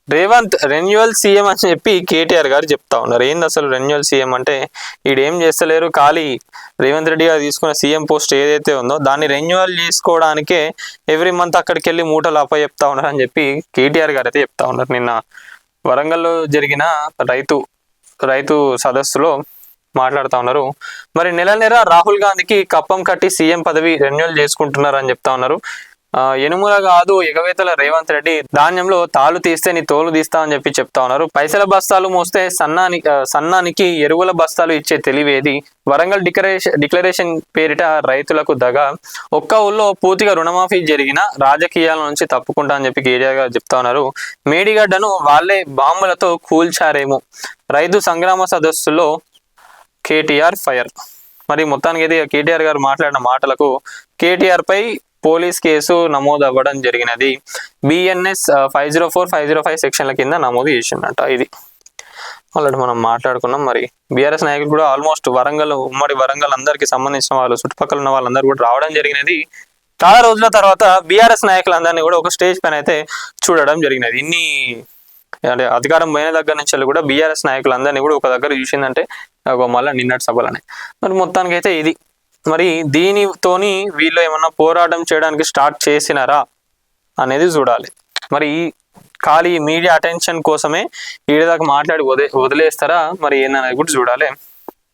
Revanth renewal CM అని చెప్పి కేటీఆర్ గారు చెప్తా ఉన్నారు. ఏంది అసలు రెన్యువల్ సీఎం అంటే? ఈడేం చేస్తలేరు, ఖాళీ రేవంత్ రెడ్డి గారు తీసుకున్న సీఎం పోస్ట్ ఏదైతే ఉందో దాన్ని రెన్యువల్ చేసుకోవడానికే ఎవ్రీ మంత్ అక్కడికి వెళ్ళి మూటలు చెప్తా ఉన్నారు అని చెప్పి కేటీఆర్ గారు అయితే చెప్తా ఉన్నారు. నిన్న వరంగల్లో జరిగిన రైతు సదస్సులో మాట్లాడుతూ ఉన్నారు. మరి నెల రాహుల్ గాంధీకి కప్పం కట్టి సీఎం పదవి రెన్యువల్ చేసుకుంటున్నారు అని చెప్తా ఉన్నారు. ఎనుముల కాదు ఎగవేతల రేవంత్ రెడ్డి, ధాన్యంలో తాళ్ళు తీస్తే నీ తోలు తీస్తా అని చెప్పి చెప్తా ఉన్నారు. పైసల బస్తాలు మోస్తే సన్నానికి ఎరువుల బస్తాలు ఇచ్చే తెలివేది, వరంగల్ డిక్లరేషన్ పేరిట రైతులకు దగా, ఒక్క ఊళ్ళో పూర్తిగా రుణమాఫీ జరిగిన రాజకీయాల నుంచి తప్పుకుంటా అని చెప్పి కేటీఆర్ గారు చెప్తా ఉన్నారు. మేడిగడ్డను వాళ్ళే బాంబులతో కూల్చారేమో, రైతు సంగ్రామ సదస్సులో కేటీఆర్ ఫైర్. మరి మొత్తానికి అయితే కేటీఆర్ గారు మాట్లాడిన మాటలకు కేటీఆర్ పై పోలీస్ కేసు నమోదు అవ్వడం జరిగినది. బిఎన్ఎస్ 504, 505 సెక్షన్ల కింద నమోదు చేసిందట. ఇది ఆల్రెడీ మనం మాట్లాడుకున్నాం. మరి బీఆర్ఎస్ నాయకులు కూడా ఆల్మోస్ట్ ఉమ్మడి వరంగల్ అందరికి సంబంధించిన వాళ్ళు, చుట్టుపక్కల ఉన్న వాళ్ళందరూ కూడా రావడం జరిగినది. చాలా రోజుల తర్వాత బీఆర్ఎస్ నాయకులందరినీ కూడా ఒక స్టేజ్ పైన అయితే చూడడం జరిగినది. ఇన్ని అంటే అధికారం పోయిన దగ్గర నుంచి కూడా బీఆర్ఎస్ నాయకులందరినీ కూడా ఒక దగ్గర చూసిందంటే మళ్ళీ నిన్నటి సభలనే. మరి మొత్తానికి అయితే ఇది. మరి దీనితోని వీళ్ళు ఏమన్నా పోరాటం చేయడానికి స్టార్ట్ చేసినారా అనేది చూడాలి. మరి ఈ ఖాళీ మీడియా అటెన్షన్ కోసమే ఈడదాకా మాట్లాడి వదిలేస్తారా మరి ఏందనేది కూడా చూడాలి.